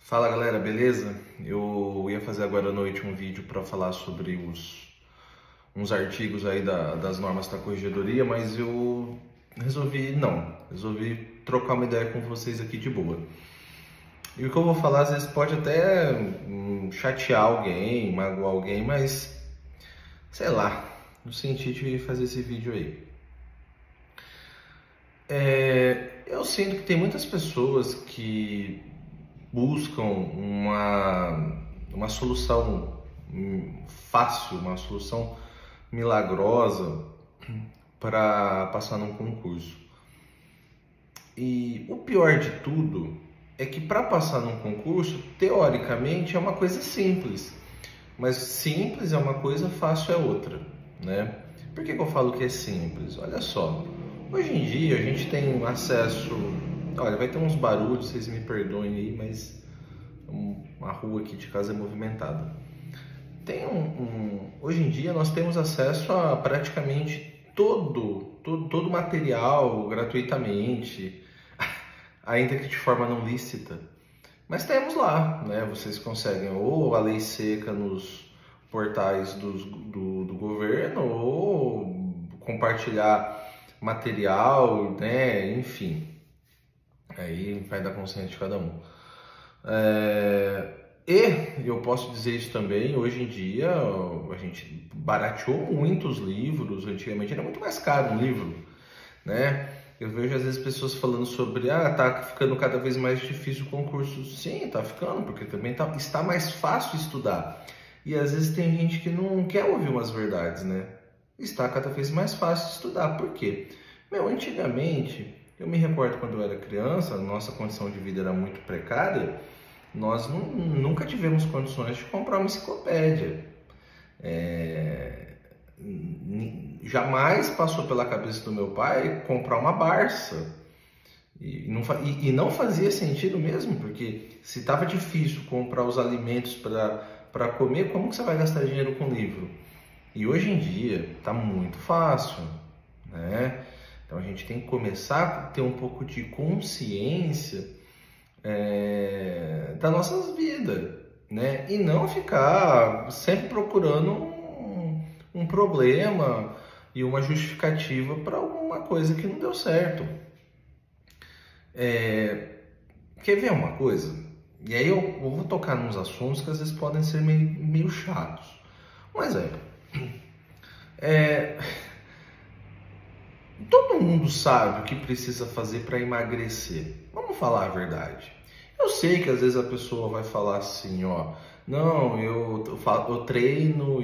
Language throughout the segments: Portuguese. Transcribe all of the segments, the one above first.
Fala galera, beleza? Eu ia fazer agora à noite um vídeo para falar sobre uns artigos aí das normas da corregedoria, mas eu resolvi trocar uma ideia com vocês aqui de boa. E o que eu vou falar às vezes pode até chatear alguém, magoar alguém, mas sei lá, no sentido de fazer esse vídeo aí. Eu sinto que tem muitas pessoas que buscam uma solução fácil, uma solução milagrosa para passar num concurso. E o pior de tudo é que para passar num concurso, teoricamente é uma coisa simples, mas simples é uma coisa, fácil é outra, né? Por que eu falo que é simples? Olha só, hoje em dia a gente tem acesso. Olha, vai ter uns barulhos, vocês me perdoem aí, mas a rua aqui de casa é movimentada. Hoje em dia nós temos acesso a praticamente todo material gratuitamente, ainda que de forma não lícita. Mas temos lá, né? Vocês conseguem ou a lei seca nos portais do governo ou compartilhar material, né? Enfim. Aí vai dar consciência de cada um. E eu posso dizer isso também, hoje em dia a gente barateou muito os livros, antigamente era muito mais caro um livro, né? Eu vejo às vezes pessoas falando sobre, tá ficando cada vez mais difícil o concurso. Sim, tá ficando, porque também está mais fácil estudar. E às vezes tem gente que não quer ouvir umas verdades, né? Está cada vez mais fácil estudar. Por quê? Antigamente, eu me recordo quando eu era criança, nossa condição de vida era muito precária, nós nunca tivemos condições de comprar uma enciclopédia. Jamais passou pela cabeça do meu pai comprar uma Barça. E não fazia sentido mesmo, porque se estava difícil comprar os alimentos para comer, como que você vai gastar dinheiro com livro? E hoje em dia está muito fácil, né? Então a gente tem que começar a ter um pouco de consciência das nossas vidas, né? E não ficar sempre procurando um problema e uma justificativa para alguma coisa que não deu certo. Quer ver uma coisa? E aí eu vou tocar nos assuntos que às vezes podem ser meio chatos. Um exemplo. Todo mundo sabe o que precisa fazer para emagrecer. Vamos falar a verdade. Eu sei que às vezes a pessoa vai falar assim, ó, não, eu treino,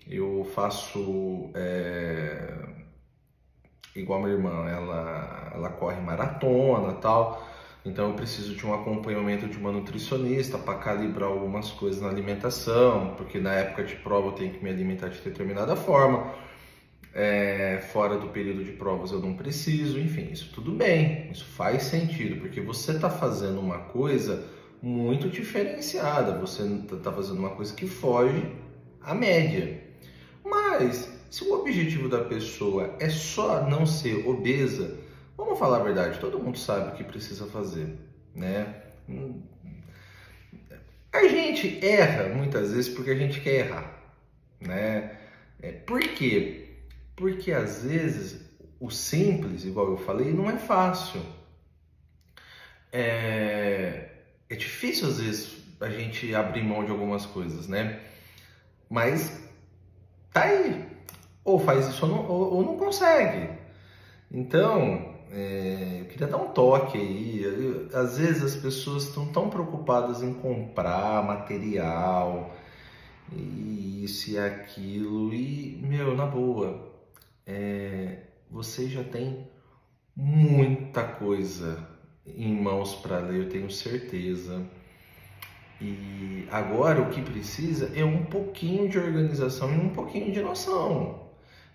eu faço igual a minha irmã, ela corre maratona, tal. Então eu preciso de um acompanhamento de uma nutricionista para calibrar algumas coisas na alimentação, porque na época de prova eu tenho que me alimentar de determinada forma. Fora do período de provas eu não preciso, enfim, isso tudo bem, isso faz sentido, porque você está fazendo uma coisa muito diferenciada, você está fazendo uma coisa que foge à média. Mas se o objetivo da pessoa é só não ser obesa, vamos falar a verdade, todo mundo sabe o que precisa fazer, né? A gente erra muitas vezes porque a gente quer errar, né? Por quê? Porque às vezes o simples, igual eu falei, não é fácil. É difícil às vezes a gente abrir mão de algumas coisas, né? Mas tá aí. Ou faz isso ou não consegue. Então, eu queria dar um toque aí. Às vezes as pessoas estão tão preocupadas em comprar material, e isso e aquilo, e, na boa, você já tem muita coisa em mãos para ler, eu tenho certeza. E agora o que precisa é um pouquinho de organização e um pouquinho de noção.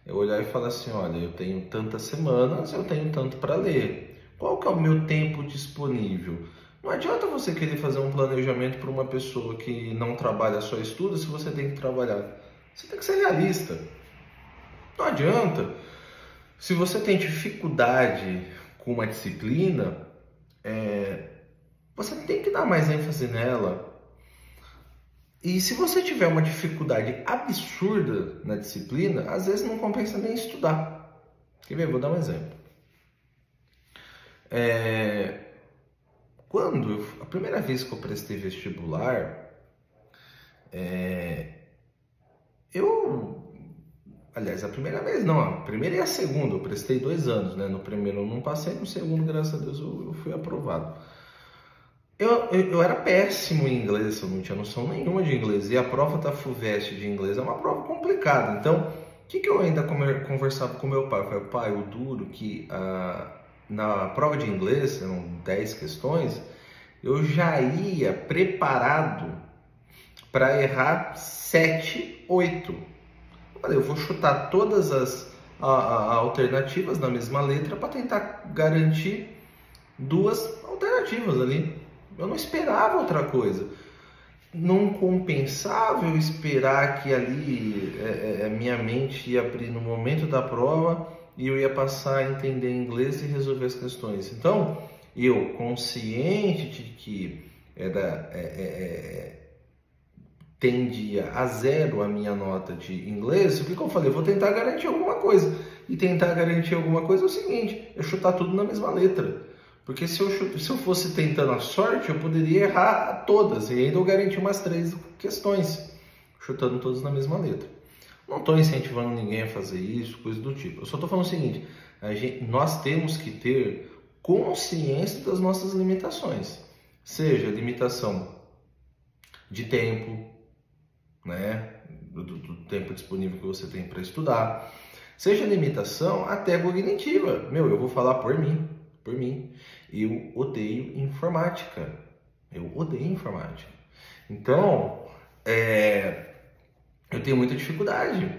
É olhar e falar assim, olha, eu tenho tantas semanas, eu tenho tanto para ler. Qual que é o meu tempo disponível? Não adianta você querer fazer um planejamento para uma pessoa que não trabalha, só estuda, se você tem que trabalhar. Você tem que ser realista. Não adianta. Se você tem dificuldade com uma disciplina, você tem que dar mais ênfase nela. E se você tiver uma dificuldade absurda na disciplina, às vezes não compensa nem estudar. Quer ver? Vou dar um exemplo. A primeira vez que eu prestei vestibular, aliás, a primeira vez não, a primeira e a segunda, eu prestei 2 anos, né? No primeiro eu não passei, no segundo, graças a Deus, eu fui aprovado. Eu era péssimo em inglês, eu não tinha noção nenhuma de inglês, e a prova da FUVEST de inglês é uma prova complicada. Então, o que eu ainda conversava com meu pai? Eu falei, pai, o duro que na prova de inglês, eram 10 questões, eu já ia preparado para errar 7, 8. Eu falei, eu vou chutar todas as alternativas na mesma letra para tentar garantir 2 alternativas ali. Eu não esperava outra coisa. Não compensava eu esperar que ali minha mente ia abrir no momento da prova e eu ia passar a entender inglês e resolver as questões. Então, eu, consciente de que tendia a 0 a minha nota de inglês, o que eu falei? Eu vou tentar garantir alguma coisa. E tentar garantir alguma coisa é o seguinte, é chutar tudo na mesma letra. Porque se eu fosse tentando a sorte, eu poderia errar todas. E ainda eu garanti umas 3 questões, chutando todas na mesma letra. Não estou incentivando ninguém a fazer isso, coisa do tipo. Eu só estou falando o seguinte, nós temos que ter consciência das nossas limitações. Seja limitação de tempo, né? Do tempo disponível que você tem para estudar. Seja limitação até cognitiva. Eu vou falar por mim. Eu odeio informática. Então, eu tenho muita dificuldade.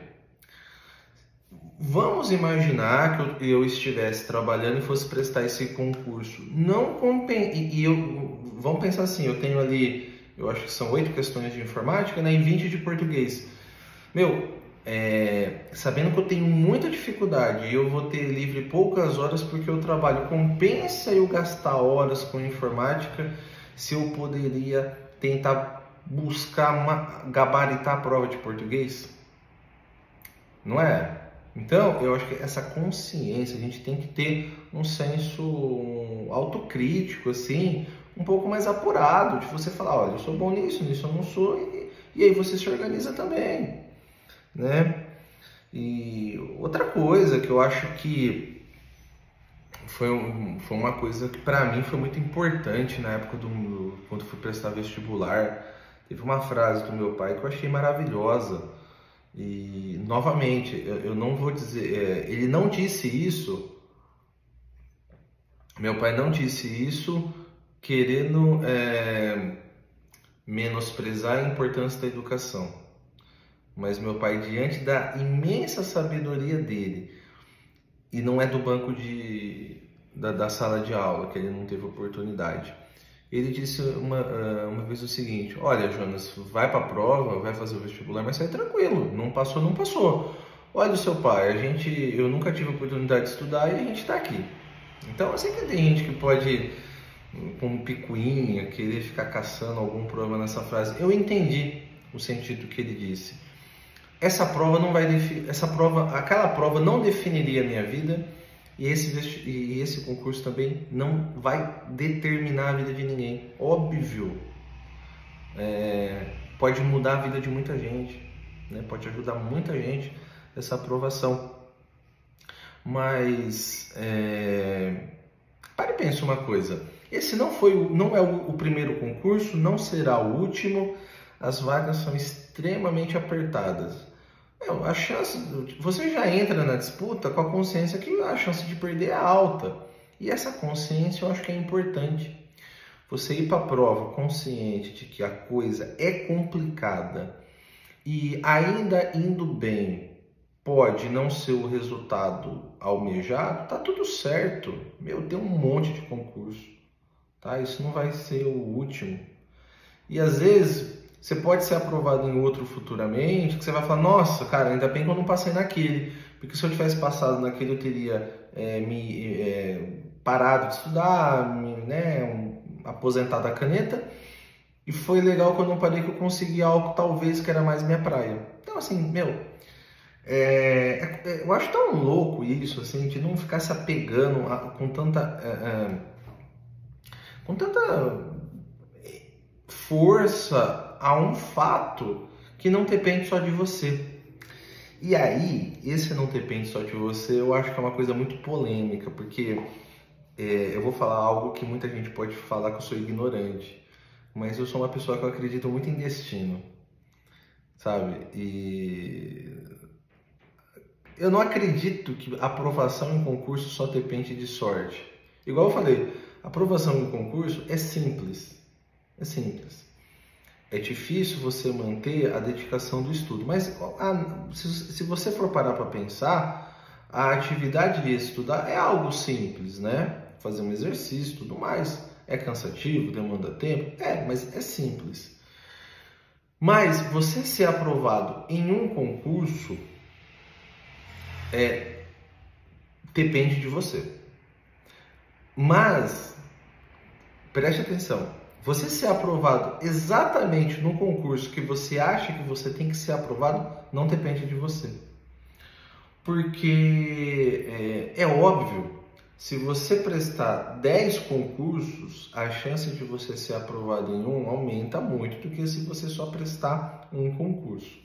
Vamos imaginar que eu estivesse trabalhando e fosse prestar esse concurso. Vamos pensar assim, eu tenho ali, eu acho que são 8 questões de informática, né, e 20 de português. Sabendo que eu tenho muita dificuldade e eu vou ter livre poucas horas porque eu trabalho, compensa eu gastar horas com informática se eu poderia tentar buscar gabaritar a prova de português? Não é? Então, eu acho que essa consciência, a gente tem que ter um senso autocrítico, assim, um pouco mais apurado, de você falar, olha, eu sou bom nisso eu não sou, e aí você se organiza também, né? E outra coisa que eu acho que foi uma coisa que para mim foi muito importante na época quando fui prestar vestibular, teve uma frase do meu pai que eu achei maravilhosa. E novamente, eu não vou dizer, ele não disse isso, meu pai não disse isso querendo menosprezar a importância da educação. Mas meu pai, diante da imensa sabedoria dele, e não é do banco da sala de aula, que ele não teve oportunidade, ele disse uma vez o seguinte, olha, Jonas, vai para a prova, vai fazer o vestibular, mas sai tranquilo, não passou, não passou. Olha o seu pai, eu nunca tive a oportunidade de estudar e a gente está aqui. Então, eu sei que tem gente que pode, com picuinha, querer ficar caçando algum problema nessa frase. Eu entendi o sentido que ele disse. Aquela prova não definiria a minha vida e esse concurso também não vai determinar a vida de ninguém. Óbvio, pode mudar a vida de muita gente, né? Pode ajudar muita gente essa aprovação. Mas pare e pense uma coisa. Esse não é o primeiro concurso, não será o último. As vagas são extremamente apertadas. A chance, você já entra na disputa com a consciência que a chance de perder é alta. E essa consciência eu acho que é importante. Você ir para a prova consciente de que a coisa é complicada e ainda indo bem, pode não ser o resultado almejado, tá tudo certo. Tem um monte de concurso, tá? Isso não vai ser o último. E às vezes você pode ser aprovado em outro futuramente, que você vai falar, nossa, cara, ainda bem que eu não passei naquele, porque se eu tivesse passado naquele eu teria parado de estudar, aposentar da caneta. E foi legal quando eu parei que eu consegui algo talvez que era mais minha praia. Então assim, meu, eu acho tão louco isso, assim, de não ficar se apegando com tanta força a um fato que não depende só de você. E aí, esse não depende só de você, eu acho que é uma coisa muito polêmica, porque eu vou falar algo que muita gente pode falar que eu sou ignorante, mas eu sou uma pessoa que eu acredito muito em destino, sabe? E eu não acredito que a aprovação em concurso só depende de sorte. Igual eu falei, a aprovação em concurso é simples. É simples. É difícil você manter a dedicação do estudo. Mas se você for parar para pensar, a atividade de estudar é algo simples, né? Fazer um exercício e tudo mais. É cansativo, demanda tempo? Mas é simples. Mas você ser aprovado em um concurso depende de você. Mas, preste atenção, você ser aprovado exatamente no concurso que você acha que você tem que ser aprovado, não depende de você. Porque é óbvio, se você prestar 10 concursos, a chance de você ser aprovado em um aumenta muito do que se você só prestar um concurso.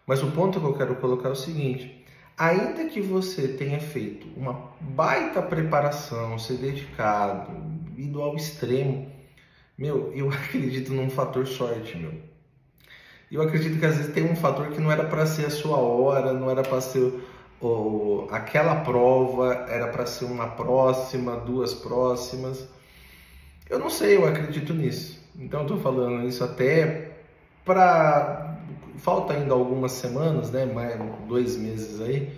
Mas o ponto que eu quero colocar é o seguinte: ainda que você tenha feito uma baita preparação, se dedicado, ido ao extremo, meu, eu acredito num fator sorte, meu. Eu acredito que às vezes tem um fator que não era para ser a sua hora, não era para ser aquela prova, era para ser uma próxima, 2 próximas. Eu não sei, eu acredito nisso. Então eu tô falando isso até para... Falta ainda algumas semanas, né? Mais 2 meses aí.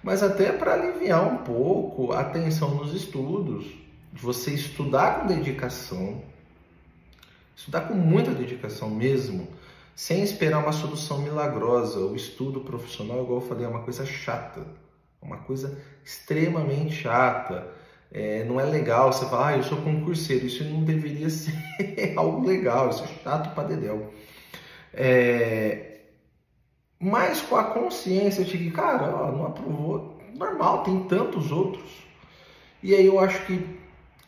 Mas até para aliviar um pouco a tensão nos estudos. Você estudar com dedicação. Estudar com muita dedicação mesmo. Sem esperar uma solução milagrosa. O estudo profissional, igual eu falei, é uma coisa chata. Uma coisa extremamente chata. Não é legal você falar, eu sou concurseiro. Isso não deveria ser algo legal. Isso é chato pra dedéu. Mas com a consciência de que, cara, não aprovou, normal, tem tantos outros. E aí eu acho que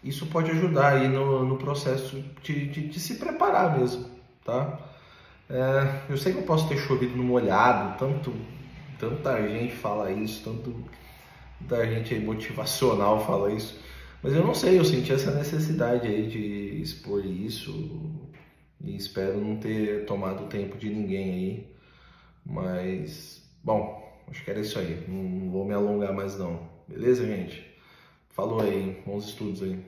isso pode ajudar aí no processo de se preparar mesmo, tá? Eu sei que eu posso ter chovido no molhado, tanta gente fala isso, tanta gente aí motivacional fala isso, mas eu não sei, eu senti essa necessidade aí de expor isso e espero não ter tomado o tempo de ninguém aí. Mas, bom, acho que era isso aí. Não vou me alongar mais não. Beleza, gente? Falou aí. Bons estudos aí.